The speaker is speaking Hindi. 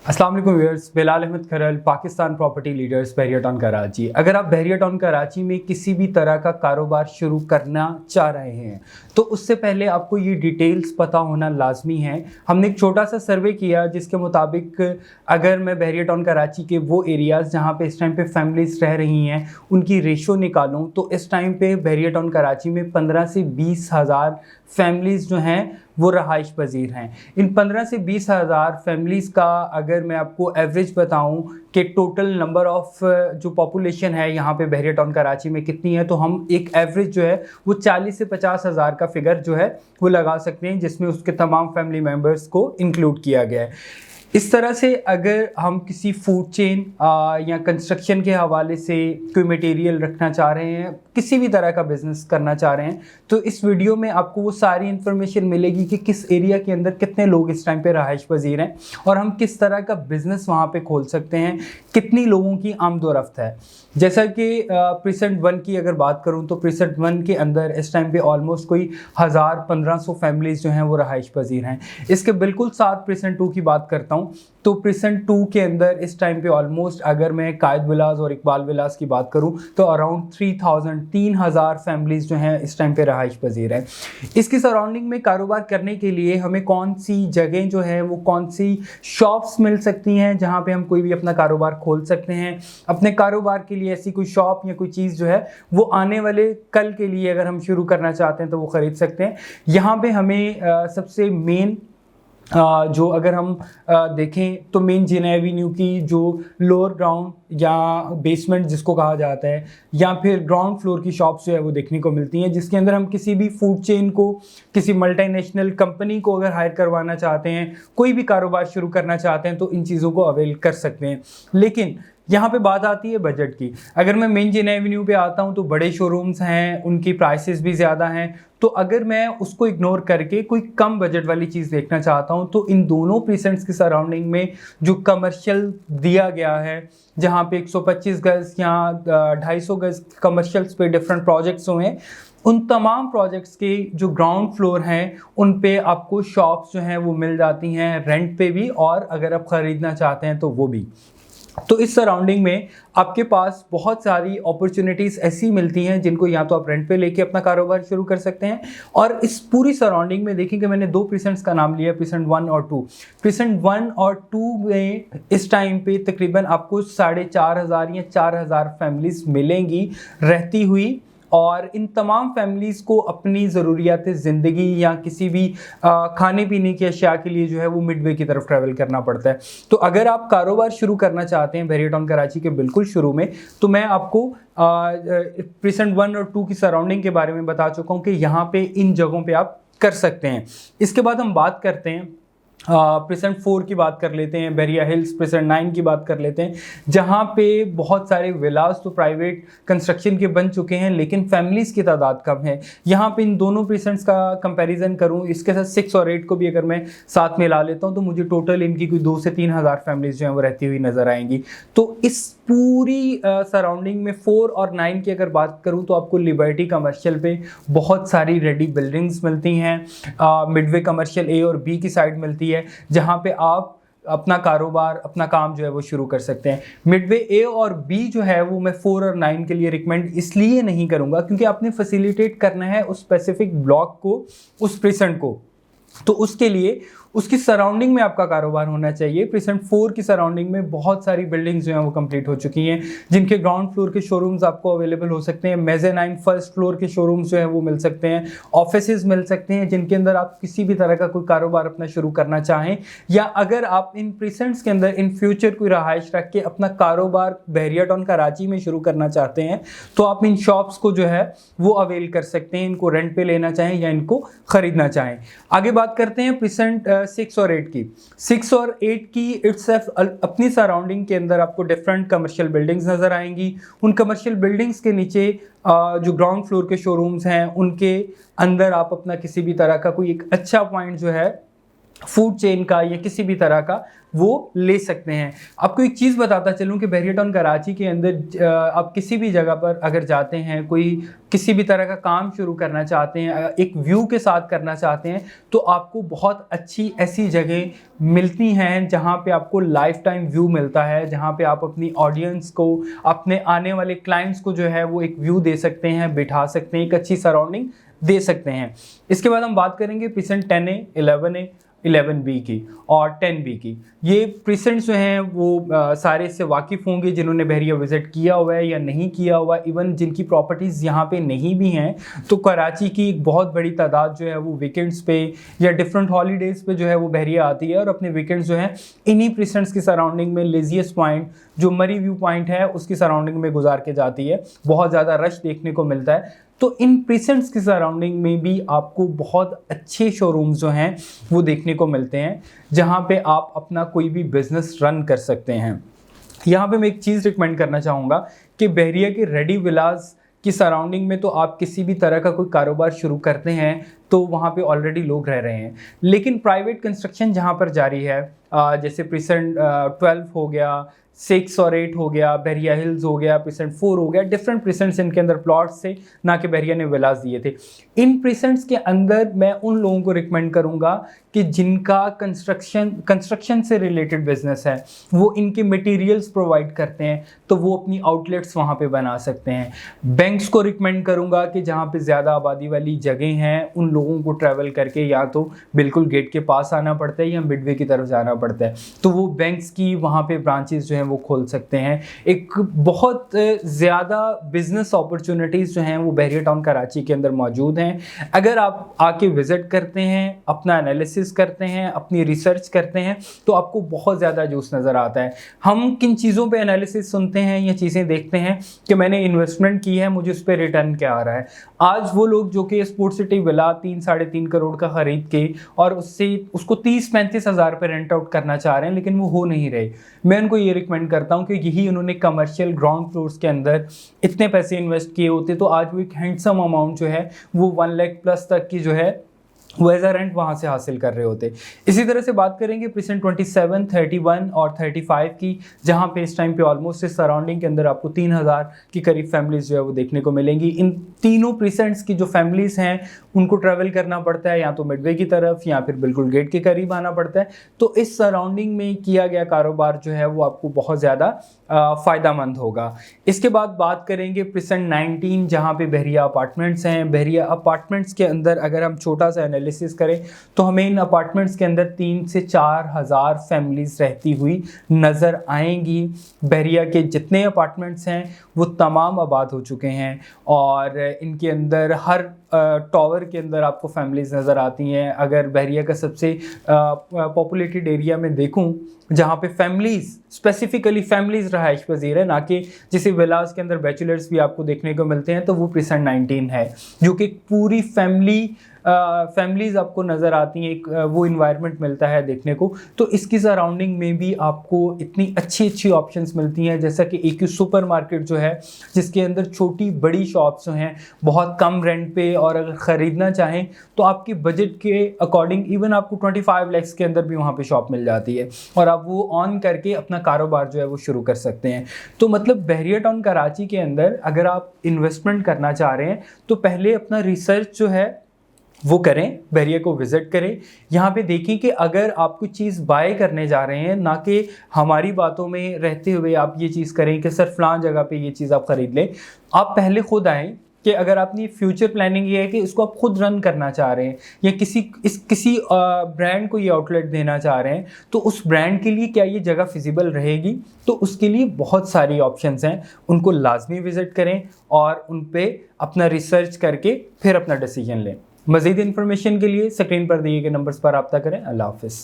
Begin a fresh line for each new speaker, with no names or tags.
अस्सलाम वालेकुम व्यूअर्स, बिलाल अहमद खरल, पाकिस्तान प्रॉपर्टी लीडर्स, बहरिया टाउन कराची। अगर आप बहरिया टाउन कराची में किसी भी तरह का कारोबार शुरू करना चाह रहे हैं तो उससे पहले आपको ये डिटेल्स पता होना लाजमी है। हमने एक छोटा सा सर्वे किया जिसके मुताबिक अगर मैं बहरिया टाउन कराची के वो एरियाज़ जहाँ पे इस टाइम पे फैमिलीज रह रही हैं उनकी रेशो निकालूँ तो इस टाइम पे बहरिया टाउन कराची में 15 से 20 हज़ार फैमिलीज़ जो हैं वो रहाइश पजीर हैं। इन 15 से 20 हज़ार फैमिलीज़ का अगर मैं आपको एवरेज बताऊं कि टोटल नंबर ऑफ़ जो पॉपुलेशन है यहाँ पे बहरिया टाउन कराची में कितनी है, तो हम एक एवरेज जो है वो 40 से 50 हज़ार का फिगर जो है वो लगा सकते हैं, जिसमें उसके तमाम फैमिली मेम्बर्स को इंक्लूड किया गया है। इस तरह से अगर हम किसी फूड चेन या कंस्ट्रक्शन के हवाले से कोई मटेरियल रखना चाह रहे हैं, किसी भी तरह का बिज़नेस करना चाह रहे हैं, तो इस वीडियो में आपको वो सारी इन्फॉर्मेशन मिलेगी कि किस एरिया के अंदर कितने लोग इस टाइम पे रहाइश पजीर हैं और हम किस तरह का बिज़नेस वहाँ पे खोल सकते हैं, कितनी लोगों की आमदोरफ्त है। जैसा कि प्रीसेंट 1 की अगर बात करूँ तो प्रीसेंट 1 के अंदर इस टाइम पे ऑलमोस्ट कोई 1000-1500 फैमिलीज़ जो हैं वो रहाइश पजीर हैं। इसके बिल्कुल साथ प्रीसेंट 2 की बात करता हूँ तो प्रीसेंट 2 के अंदर इस टाइम पे ऑलमोस्ट अगर मैं कायद विलास और इकबाल विलास की बात करूं तो अराउंड 3000 फैमिलीज़ जो हैं इस टाइम पे रहाइश पजीर है। इसकी सराउंडिंग में कारोबार करने के लिए हमें कौन सी जगह जो है वो कौन सी शॉप्स मिल सकती हैं जहां पे हम कोई भी अपना कारोबार खोल सकते हैं। अपने कारोबार के लिए ऐसी कोई शॉप या कोई चीज़ जो है वो आने वाले कल के लिए अगर हम शुरू करना चाहते हैं तो वो ख़रीद सकते हैं। यहाँ पे हमें सबसे मेन जो अगर हम देखें तो मेन जिना एवेन्यू की जो लोअर ग्राउंड या बेसमेंट जिसको कहा जाता है या फिर ग्राउंड फ्लोर की शॉप्स जो है वो देखने को मिलती हैं, जिसके अंदर हम किसी भी फूड चेन को, किसी मल्टीनेशनल कंपनी को अगर हायर करवाना चाहते हैं, कोई भी कारोबार शुरू करना चाहते हैं तो इन चीज़ों को अवेल कर सकते हैं। लेकिन यहाँ पे बात आती है बजट की। अगर मैं मेन जिना एवेन्यू पे आता हूँ तो बड़े शोरूम्स हैं, उनकी प्राइसेस भी ज़्यादा हैं, तो अगर मैं उसको इग्नोर करके कोई कम बजट वाली चीज़ देखना चाहता हूँ तो इन दोनों प्रीसेंट्स की सराउंडिंग में जो कमर्शियल दिया गया है, जहाँ पे 125 गज या 250 गज कमर्शियल्स पे डिफरेंट प्रोजेक्ट्स हुए हैं, उन तमाम प्रोजेक्ट्स के जो ग्राउंड फ्लोर हैं उन पे आपको शॉप्स जो हैं वो मिल जाती हैं रेंट पे भी, और अगर आप ख़रीदना चाहते हैं तो वो भी। तो इस सराउंडिंग में आपके पास बहुत सारी अपॉर्चुनिटीज़ ऐसी मिलती हैं जिनको या तो आप रेंट पे लेके अपना कारोबार शुरू कर सकते हैं। और इस पूरी सराउंडिंग में देखिए कि मैंने 2 प्रीसेंट्स का नाम लिया, प्रीसेंट 1 और 2। प्रीसेंट 1 और 2 में इस टाइम पे तकरीबन आपको 4500 या 4000 फैमिलीज़ मिलेंगी रहती हुई, और इन तमाम फैमिलीज़ को अपनी ज़रूरियात ज़िंदगी या किसी भी खाने पीने की अशिया के लिए जो है वो मिडवे की तरफ ट्रैवल करना पड़ता है। तो अगर आप कारोबार शुरू करना चाहते हैं बहरिया टाउन कराची के बिल्कुल शुरू में, तो मैं आपको प्रीसेंट 1 और 2 की सराउंडिंग के बारे में बता चुका हूँ कि यहाँ पे इन जगहों पे आप कर सकते हैं। इसके बाद हम बात करते हैं प्रीसेंट 4 की बात कर लेते हैं, बहरिया हिल्स प्रीसेंट 9 की बात कर लेते हैं, जहाँ पे बहुत सारे विलास तो प्राइवेट कंस्ट्रक्शन के बन चुके हैं लेकिन फैमिलीज़ की तादाद कम है। यहाँ पे इन दोनों प्रीसेंट्स का कंपैरिजन करूँ, इसके साथ 6 और 8 को भी अगर मैं साथ में ला लेता हूँ तो मुझे टोटल इनकी कोई 2 से 3 हज़ार फैमिलीज़ जो हैं वो रहती हुई नज़र आएंगी। तो इस पूरी सराउंडिंग में 4 और 9 की अगर बात करूँ तो आपको लिबर्टी कमर्शियल पे बहुत सारी रेडी बिल्डिंग्स मिलती हैं, मिडवे कमर्शियल ए और बी की साइड मिलती है जहां पे आप अपना कारोबार, अपना काम जो है वो शुरू कर सकते हैं। मिडवे ए और बी जो है वो मैं 4 और 9 के लिए रिकमेंड इसलिए नहीं करूंगा क्योंकि आपने फैसिलिटेट करना है उस स्पेसिफिक ब्लॉक को, उस प्रीसेंट को, तो उसके लिए उसकी सराउंडिंग में आपका कारोबार होना चाहिए। प्रीसेंट 4 की सराउंडिंग में बहुत सारी बिल्डिंग्स जो हैं वो कंप्लीट हो चुकी हैं, जिनके ग्राउंड फ्लोर के शोरूम्स आपको अवेलेबल हो सकते हैं, मेज़ेनाइन फर्स्ट फ्लोर के शोरूम्स जो हैं वो मिल सकते हैं, ऑफिसेज मिल सकते हैं जिनके अंदर आप किसी भी तरह का कोई कारोबार अपना शुरू करना चाहें, या अगर आप इन प्रीसेंट्स के अंदर इन फ्यूचर कोई रहाइश रख के अपना कारोबार बहरिया टाउन कराची में शुरू करना चाहते हैं तो आप इन शॉप्स को जो है वो अवेल कर सकते हैं, इनको रेंट पे लेना चाहें या इनको ख़रीदना चाहें। आगे बात करते हैं प्रीसेंट 6 और 8 की। 6 और 8 की इट्सेल्फ अपनी सराउंडिंग के अंदर आपको डिफरेंट कमर्शियल बिल्डिंग्स नज़र आएंगी। उन कमर्शियल बिल्डिंग्स के नीचे जो ग्राउंड फ्लोर के शोरूम्स हैं उनके अंदर आप अपना किसी भी तरह का कोई एक अच्छा पॉइंट जो है फूड चेन का या किसी भी तरह का वो ले सकते हैं। आपको एक चीज़ बताता चलूँ कि बहरिया टाउन कराची के अंदर आप किसी भी जगह पर अगर जाते हैं, कोई किसी भी तरह का काम शुरू करना चाहते हैं, एक व्यू के साथ करना चाहते हैं, तो आपको बहुत अच्छी ऐसी जगह मिलती हैं जहाँ पे आपको लाइफ टाइम व्यू मिलता है, जहाँ पे आप अपनी ऑडियंस को, अपने आने वाले क्लाइंट्स को जो है वो एक व्यू दे सकते हैं, बिठा सकते हैं, एक अच्छी सराउंडिंग दे सकते हैं। इसके बाद हम बात करेंगे प्रीसेंट 10A, 11A, 11B की और 10B की। ये प्रीसेंट्स जो हैं वो सारे से वाकिफ़ होंगे जिन्होंने बहरिया विज़िट किया हुआ है या नहीं किया हुआ, इवन जिनकी प्रॉपर्टीज़ यहाँ पे नहीं भी हैं। तो कराची की एक बहुत बड़ी तादाद जो है वो वीकेंड्स पे या डिफरेंट हॉलीडेज़ पे जो है वो बहरिया आती है और अपने वीकेंड्स जो है इन्हीं प्रीसेंट्स की सराउंडिंग में, लेजिएस्ट पॉइंट जो मरी व्यू पॉइंट है उसकी सराउंडिंग में गुजार के जाती है। बहुत ज़्यादा रश देखने को मिलता है। तो इन प्रीसेंट्स की सराउंडिंग में भी आपको बहुत अच्छे शोरूम्स जो हैं वो देखने को मिलते हैं, जहां पे आप अपना कोई भी बिजनेस रन कर सकते हैं। यहाँ पे मैं एक चीज़ रिकमेंड करना चाहूँगा कि बहरिया के रेडी विलास की सराउंडिंग में तो आप किसी भी तरह का कोई कारोबार शुरू करते हैं तो वहाँ पे ऑलरेडी लोग रह रहे हैं, लेकिन प्राइवेट कंस्ट्रक्शन जहाँ पर जारी है, जैसे प्रीसेंट 12 हो गया, 6 और 8 हो गया, बहरिया हिल्स हो गया, प्रीसेंट 4 हो गया, डिफरेंट प्रीसेंट्स इनके अंदर प्लॉट्स थे ना कि बहरिया ने विलास दिए थे। इन प्रीसेंट्स के अंदर मैं उन लोगों को रिकमेंड करूंगा कि जिनका कंस्ट्रक्शन से रिलेटेड बिजनेस है, वो इनके मटेरियल्स प्रोवाइड करते हैं तो वो अपनी आउटलेट्स वहाँ पे बना सकते हैं। बैंक्स को रिकमेंड करूंगा कि जहाँ पे ज़्यादा आबादी वाली जगह हैं उन लोगों को ट्रैवल करके या तो बिल्कुल गेट के पास आना पड़ता है या मिडवे की तरफ जाना पड़ता है, तो वो बैंक्स की वहाँ पे ब्रांचेस जो हैं वो खोल सकते हैं। एक बहुत ज़्यादा बिजनेस अपॉर्चुनिटीज़ जो हैं वो बहरिया टाउन कराची के अंदर मौजूद हैं। अगर आप आके विज़िट करते हैं, अपना एनालिसिस करते हैं, अपनी रिसर्च करते हैं, तो आपको बहुत ज़्यादा जूस नज़र आता है। हम किन चीज़ों पे एनालिसिस सुनते हैं या चीज़ें देखते हैं कि मैंने इन्वेस्टमेंट की है, मुझे उस पर रिटर्न क्या आ रहा है। आज वो लोग जो कि स्पोर्ट्स सिटी विला 3-3.5 करोड़ का ख़रीद के और उसको 30-35 हज़ार पे रेंट आउट करना चाह रहे हैं, लेकिन वो हो नहीं रहे। मैं उनको ये रिकमेंड करता हूँ कि यही उन्होंने कमर्शियल ग्राउंड फ्लोर्स के अंदर इतने पैसे इन्वेस्ट किए होते तो आज वो एक हैंडसम अमाउंट जो है वो 1 लाख प्लस तक की जो है वो एज अ रेंट वहाँ से हासिल कर रहे होते। इसी तरह से बात करेंगे प्रीसेंट 27, 31 और 35 की, जहाँ पे इस टाइम पे ऑलमोस्ट इस सराउंडिंग के अंदर आपको 3000 की करीब फैमिलीज़ जो है वो देखने को मिलेंगी। इन तीनों प्रीसेंट्स की जो फैमिलीज़ हैं उनको ट्रैवल करना पड़ता है या तो मिडवे की तरफ या फिर बिल्कुल गेट के करीब आना पड़ता है। तो इस सराउंडिंग में किया गया कारोबार जो है वो आपको बहुत ज़्यादा फ़ायदेमंद होगा। इसके बाद बात करेंगे प्रीसेंट 19, जहाँ पे बहरिया अपार्टमेंट्स हैं। बहरिया अपार्टमेंट्स के अंदर अगर हम छोटा सा एनालिसिस करें तो हमें इन अपार्टमेंट्स के अंदर 3 से 4 हज़ार फैमिलीज़ रहती हुई नज़र आएंगी। बहरिया के जितने अपार्टमेंट्स हैं वो तमाम आबाद हो चुके हैं और इनके अंदर हर टावर के अंदर आपको फैमिलीज़ नज़र आती हैं। अगर बहरिया का सबसे पॉपुलेटेड एरिया में देखूं जहाँ पे फैमिलीज़, स्पेसिफिकली फैमिलीज़ रहाइश पजीर है, ना कि जिसे विलास के अंदर बैचलर्स भी आपको देखने को मिलते हैं, तो वो प्रीसेंट 19 है, जो कि पूरी फैमिलीज़ आपको नज़र आती हैं। एक वो इन्वायरमेंट मिलता है देखने को। तो इसकी सराउंडिंग में भी आपको इतनी अच्छी अच्छी ऑप्शंस मिलती हैं, जैसा कि एक सुपर मार्केट जो है जिसके अंदर छोटी बड़ी शॉप्स जो हैं बहुत कम रेंट पे, और अगर ख़रीदना चाहें तो आपके बजट के अकॉर्डिंग इवन आपको 25 लाख के अंदर भी वहाँ पे शॉप मिल जाती है और आप वो ऑन करके अपना कारोबार जो है वो शुरू कर सकते हैं। तो मतलब बहरिया टाउन कराची के अंदर अगर आप इन्वेस्टमेंट करना चाह रहे हैं तो पहले अपना रिसर्च जो है वो करें, बहरिया को विज़िट करें। यहाँ पे देखें कि अगर आप कुछ चीज़ बाय करने जा रहे हैं, ना कि हमारी बातों में रहते हुए आप ये चीज़ करें कि सर फलां जगह पे ये चीज़ आप ख़रीद लें। आप पहले खुद आएँ कि अगर अपनी फ्यूचर प्लानिंग ये है कि इसको आप खुद रन करना चाह रहे हैं या किसी ब्रांड को ये आउटलेट देना चाह रहे हैं, तो उस ब्रांड के लिए क्या ये जगह फिजिबल रहेगी, तो उसके लिए बहुत सारी ऑप्शंस हैं। उनको लाजमी विज़िट करें और उन पे अपना रिसर्च करके फिर अपना डिसीजन लें। मज़ीद इन्फॉर्मेशन के लिए स्क्रीन पर दिए गए नंबर्स पर रब्ता करें। अल्लाह हाफ़िज़।